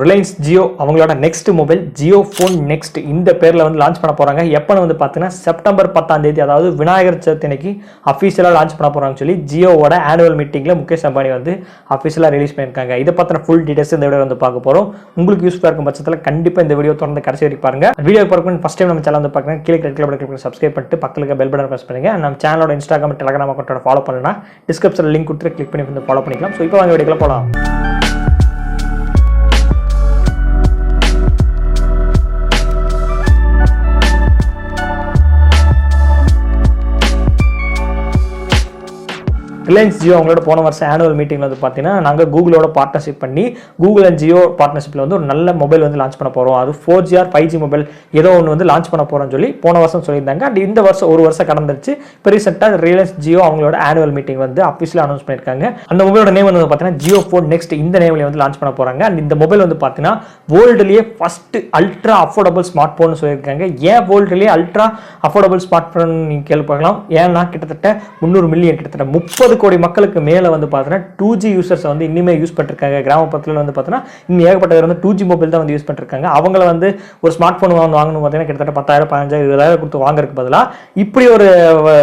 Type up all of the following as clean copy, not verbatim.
Reliance Jio அவங்களோட next mobile Jio phone next இந்த பேரில் வந்து லான்ச் பண்ண போகிறாங்க. எப்போன்னு வந்து பார்த்தீங்கன்னா செப்டம்பர் 10 அதாவது விநாயகர் சதுர்த்தி அன்னைக்கு அஃபீஷியலாக லான்ச் பண்ண போகிறாங்கன்னு சொல்லி ஜியோவோட ஆனுவல் மீட்டிங்கில் முகேஷ் அம்பானி வந்து அஃபீஷியலாக ரிலீஸ் பண்ணியிருக்காங்க. இதை பற்றின ஃபுல் டீடைல்ஸ் இந்த வீடியோ வந்து பார்க்க போகிறோம். உங்களுக்கு யூஸ்ஃபுல்லாக இருக்கும் பட்சத்தில் கண்டிப்பாக இந்த வீடியோ தொடர்ந்து கடைசி வரைக்கும் பாருங்க. வீடியோ பார்க்கணும் ஃபஸ்ட் டைம் நம்ம சேனல் வந்து பார்க்குறேன், கீழே கிளிக் சப்ஸ்கிரைப் பண்ணிட்டு பக்கத்துக்கு பெல் பட்டன் ப்ரெஸ் பண்ணுங்க. நம்ம சேனலோட இன்ஸ்டாகிராம் டெலிகிராம் அக்கௌண்ட்டோட ஃபாலோ பண்ணலாம், டிஸ்கிரிப்ஷனில் லிங்க் கொடுத்து கிளிக் பண்ணி வந்து ஃபாலோ பண்ணிக்கலாம். ஸோ இப்போ வாங்க வீடியோக்குள்ள போகலாம். ரிலையன்ஸ் ஜியோ அவங்களோட போன வருஷம் ஆனுவல் மீட்டிங்கில் வந்து பார்த்தீங்கன்னா நாங்கள் கூகுளோட பார்ட்னர்ஷிப் பண்ணி கூகுள் அண்ட் ஜியோ பார்ட்னர்ஷிப்பில் வந்து ஒரு நல்ல மொபைல் வந்து லான்ச் பண்ண போகிறோம், அது 4G or 5G மொபைல் ஏதோ ஒன்று வந்து லான்ச் பண்ண போகிறோம்னு சொல்லி போன வருஷம் சொல்லியிருந்தாங்க. அண்ட் இந்த வருஷம் ஒரு வருஷம் கடந்துருச்சு. இப்போ ரீசெண்டாக ரிலையன்ஸ் ஜியோ அவங்களோட ஆனுவல் மீட்டிங் வந்து அஃபிஷியலாக அனௌன்ஸ் பண்ணியிருக்காங்க. அந்த மொபைலோட நேம் வந்து பார்த்தீங்கன்னா ஜியோ ஃபோன் நெக்ஸ்ட் இந்த நேம்லேயே வந்து லான்ச் பண்ண போகிறாங்க. அண்ட் இந்த மொபைல் வந்து பார்த்தீங்கன்னா வேர்ல்டுலேயே first ultra affordable smart phone சொல்லியிருக்காங்க. ஏன் வேர்ல்டுலேயே அல்ட்ரா அஃபோர்டபுள் ஸ்மார்ட் ஃபோன் நீங்கள் கேள்வி பார்க்கலாம். ஏன்னா கிட்டத்தட்ட 300 மில்லியன் கிட்டத்தட்ட 30 கோடி மக்களுக்கு மேல வந்து பார்த்தீங்கன்னா 2G யூசர்ஸ் வந்து இன்னுமே யூஸ் பண்ணிருக்காங்க. கிராமப்புறத்தில் வந்து பார்த்தீங்கன்னா இன்னும் ஏகப்பட்ட வந்து 2G மொபைல் தான் வந்து யூஸ் பண்ணிருக்காங்க. அவங்கள வந்து ஒரு ஸ்மார்ட் ஃபோன் வாங்கணும் பார்த்தீங்கன்னா கிட்டத்தட்ட 10,000 15,000 20,000 கொடுத்து வாங்குறதுக்கு பதிலாக இப்படி ஒரு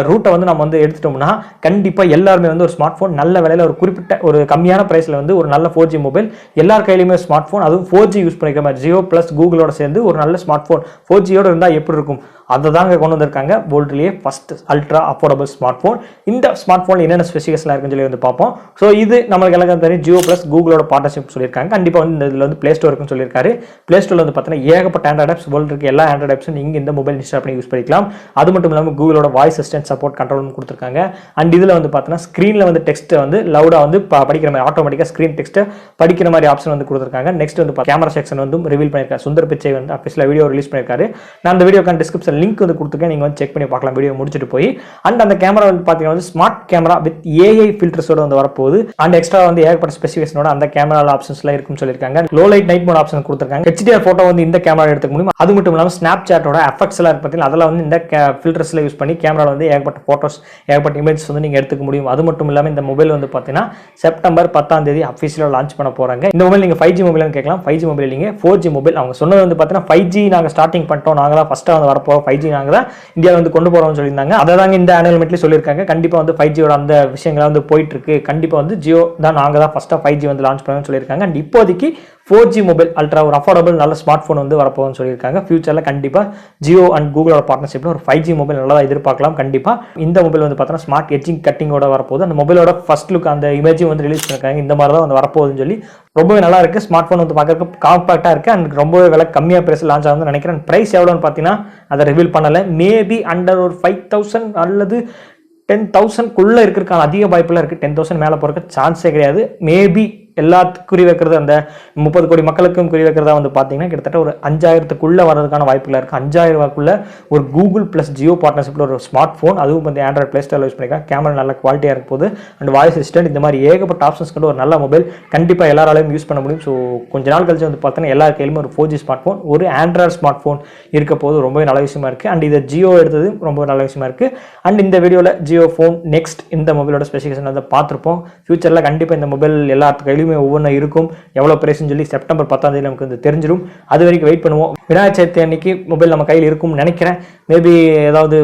ரூட்டை வந்து நம்ம வந்து எடுத்துட்டோம்னா கண்டிப்பாக எல்லாருமே வந்து ஒரு ஸ்மார்ட் ஃபோன் நல்ல விலையில் ஒரு குறிப்பிட்ட ஒரு கம்மியான பிரைஸில் வந்து ஒரு நல்ல 4G மொபைல் எல்லார் கையிலுமே ஸ்மார்ட் ஃபோன், அதுவும் 4G யூஸ் பண்ணிக்கிற மாதிரி ஜியோ பிளஸ் கூகுளோட சேர்ந்து ஒரு நல்ல ஸ்மார்ட் ஃபோன் 4Gயோட இருந்தால் எப்படி இருக்கும் அதை தாங்க கொண்டு வந்திருக்காங்க. வேர்ல்டுலேயே first ultra affordable smart phone. இந்த ஸ்மார்ட் ஃபோன் என்னென்ன ஸ்பெசிஃபிகேஷன்லாம் இருக்குன்னு சொல்லி வந்து பார்ப்போம். ஸோ இது நம்மளுக்கு எல்லாம் தெரியும், ஜியோ பிளஸ் கூகுளோட பார்ட்னர்ஷிப் சொல்லியிருக்காங்க. கண்டிப்பாக வந்து இதில் வந்து பிளே ஸ்டோர் இருக்குன்னு சொல்லியிருக்காரு. பிளே ஸ்டோரில் வந்து பார்த்தீங்கன்னா ஏகப்பட்ட ஆண்ட்ராய்ட் ஆப்ஸ் வேர்ல்டு இருக்கு. எல்லா ஆண்ட்ராய்ட் ஆப்ஸும் நீங்கள் இந்த மொபைல் இன்ஸ்டால் பண்ணி யூஸ் பண்ணிக்கலாம். அது மட்டும் இல்லாமல் கூகுளோட வாய்ஸ் அசிஸ்டன்ட் சப்போர்ட் கண்ட்ரோல் கொடுத்துருக்காங்க. அண்ட் இதில் வந்து பார்த்தீங்கன்னா ஸ்க்ரீனில் வந்து டெக்ஸ்ட்டை வந்து லவுடாக வந்து படிக்கிற மாதிரி ஆட்டோமேட்டிக்காக ஸ்க்ரீன் டெக்ஸ்ட்டை படிக்கிற மாதிரி ஆப்ஷன் வந்து கொடுத்துருக்காங்க. நெக்ஸ்ட் வந்து கேமரா செக்ஷன் வந்து ரிவீல் பண்ணியிருக்காரு. சுந்தர் பிச்சை வந்து அஃபிஷியலாக வீடியோ ரிலீஸ் பண்ணியிருக்காரு. நான் அந்த வீடியோக்கான டிஸ்கிரிப்ஷன் லிங்க் வந்து கொடுத்துருக்கேன், நீங்கள் வந்து செக் பண்ணி பார்க்கலாம் வீடியோ முடிச்சுட்டு போய். அண்ட் அந்த கேமரா வந்து பார்த்தீங்கன்னா வந்து ஸ்மார்ட் கேமரா வித் ஏஐ ஃபில்டர்ஸோட வந்து வரப்போகுது. அண்ட் எக்ஸ்ட்ரா வந்து ஏகப்பட்ட ஸ்பெசிஃபிகேஷனோட அந்த கேமரா ஆப்ஷன்ஸ்லாம் இருக்குன்னு சொல்லியிருக்காங்க. Low light night mode option கொடுத்துருக்காங்க. HDR போட்டோ வந்து இந்த கேமரா எடுத்துக்க முடியும். அது மட்டும் இல்லாமல் ஸ்னாப் சாட்டோட எஃபெக்ட்ஸ் எல்லாம் இருக்கு பார்த்தீங்கன்னா அதெல்லாம் வந்து இந்த ஃபில்டர்ஸ்ல யூஸ் பண்ணி கேமரா வந்து ஏகப்பட்ட போட்டோஸ் ஏகப்பட்ட இமேஜஸ் வந்து நீங்கள் எடுத்துக்க முடியும். அது மட்டும் இல்லாமல் இந்த மொபைல் வந்து பார்த்தீங்கன்னா செப்டம்பர் 10 அஃபிஷியலாக லான்ச் பண்ண போறாங்க. இந்த மொபைல் நீங்கள் 5G மொபைல்னு கேட்கலாம். 5G மொபைல் இல்லைங்க, 4G மொபைல். அவங்க சொன்னது வந்து பார்த்தீங்கன்னா 5G நாங்கள் ஸ்டார்டிங் பண்ணிட்டோம், நாங்கள் தான் ஃபர்ஸ்ட்டாக வந்து வரப்போம், 5G நாங்கள் தான் இந்தியாவில் வந்து கொண்டு போகிறோம்னு சொல்லியிருந்தாங்க. அதை தாங்க இந்த ஆனுவல் மீட்லேயே சொல்லியிருக்காங்க. கண்டிப்பாக வந்து 5Gயோட அந்த விஷயங்கள் வந்து போயிட்டு இருக்கு. கண்டிப்பாக வந்து ஜியோ தான் நாங்கள் தான் ஃபர்ஸ்ட்டாக 5G வந்து லான்ச் பண்ணணும்னு சொல்லியிருக்காங்க. அண்ட் இப்போதைக்கு 4G மொபைல் அல்ட்ரா ஒரு அஃபோர்டபுள் நல்ல ஸ்மார்ட் ஃபோன் வந்து வரப்போகுதுன்னு சொல்லியிருக்காங்க. ஃபியூச்சரில் கண்டிப்பாக ஜியோ அண்ட் கூகுளோட பார்ட்னர்ஷிப்பில் ஒரு 5G மொபைல் நல்லா எதிர்பார்க்கலாம். கண்டிப்பாக இந்த மொபைல் வந்து பார்த்தோன்னா ஸ்மார்ட் எட்ஜிங் கட்டிங்கோட வரப்போகுது. அந்த மொபைலோட ஃபர்ஸ்ட் லுக் அந்த இமேஜும் வந்து ரிலீஸ் பண்ணிருக்காங்க. இந்த மாதிரி தான் வந்து வரப்போகுதுன்னு சொல்லி ரொம்பவே நல்லா இருக்குது. ஸ்மார்ட் ஃபோன் வந்து பார்க்கறதுக்கு காம்பாக்டாக இருக்குது அண்ட் ரொம்பவே விலை கம்மியாக பிரைஸ் லான்ச் ஆகுதுன்னு நினைக்கிறேன். ப்ரைஸ் எவ்வளோன்னு பார்த்தீங்கன்னா அதை ரிவீல் பண்ணலை. மேபி அண்டர் ஒரு 5,000 அல்லது 10,000க்குள்ளே இருக்கிறதுக்கான அதிக வாய்ப்புலாம் இருக்குது. 10,000 மேலே போகிறதுக்கு சான்ஸே கிடையாது. மேபி எல்லாத்துக்கும் குறி வைக்கிறது அந்த 30 கோடி மக்களுக்கும் குறி வைக்கிறதா வந்து பார்த்தீங்கன்னா கிட்டத்தட்ட ஒரு 5,000க்குள்ளே வரதுக்கான வாய்ப்புகள் இருக்குது. 5,000 ஒரு கூகுள் ப்ளஸ் ஜியோ பார்ட்னர்ஷிப்பில் ஒரு ஸ்மார்ட் ஃபோன், அதுவும் வந்து ஆண்ட்ராய்ட் பிளே ஸ்டோரில் யூஸ் பண்ணிக்கலாம். கேமரா நல்ல குவாலிட்டியாக இருக்கும் போது அண்ட் வாய்ஸ் அசிஸ்டன்ட் இந்த மாதிரி ஏகப்பட்ட ஆப்ஷன்ஸ் கொண்டு ஒரு நல்ல மொபைல் கண்டிப்பாக எல்லாராலையும் யூஸ் பண்ண முடியும். ஸோ கொஞ்ச நாள் கழிச்சு வந்து பார்த்தீங்கன்னா எல்லா கையிலுமே ஒரு 4G ஸ்மார்ட் ஃபோன், ஒரு ஆண்ட்ராய்ட் ஸ்மார்ட் ஃபோன் இருக்க போது ரொம்பவே நல்ல விஷயமா இருக்குது. அண்ட் இதை ஜியோ எடுத்தது ரொம்ப நல்ல விஷயமா இருக்குது. அண்ட் இந்த வீடியோவில் ஜியோ ஃபோன் நெக்ஸ்ட் இந்த மொபைலோட ஸ்பெசிஃபிகேஷன் வந்து பார்த்துருப்போம். ஃபியூச்சரில் கண்டிப்பாக இந்த மொபைல் எல்லாத்து கையிலுமே ஒவ்வொன்றா இருக்கும். எவ்வளோ பிரைஸ்ன்னு சொல்லி செப்டம்பர் 10 நமக்கு வந்து தெரிஞ்சிடும். அது வரைக்கும் வெயிட் பண்ணுவோம். விநாயகர் சதுர்த்தி அன்னைக்கு மொபைல் நம்ம கையில் இருக்கும்னு நினைக்கிறேன். மேபி ஏதாவது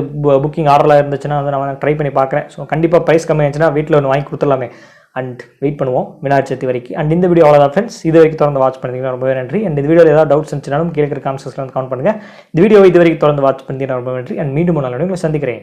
புக்கிங் ஆர்டர்லாம் இருந்துச்சுன்னா வந்து நான் ட்ரை பண்ணி பார்க்குறேன். ஸோ கண்டிப்பாக ப்ரைஸ் கம்மி ஆச்சுன்னா வீட்டில் ஒன்று வாங்கி கொடுத்துடலாமே. அண்ட் வெயிட் பண்ணுவோம் விநாயகர் சதுர்த்தி வரைக்கும். அண்ட் இந்த வீடியோ அவ்வளோதான் ஃப்ரெண்ட்ஸ். இது வரைக்கும் தொடர்ந்து வாட்ச் பண்ணிங்கன்னா ரொம்பவே நன்றி. அண்ட் இந்த வீடியோவில் ஏதாவது டவுட்ஸ் இருந்துச்சுனாலும் கீழே இருக்கிற காமெண்ட் செக்ஷனில் கமெண்ட் பண்ணுங்கள். இந்த வீடியோ இது வரைக்கும் தொடர்ந்து வாட்ச் பண்ணிங்கன்னா ரொம்ப நன்றி. அண்ட் மீண்டும் ஒரு நாள் உங்களை சந்திக்கிறேன்.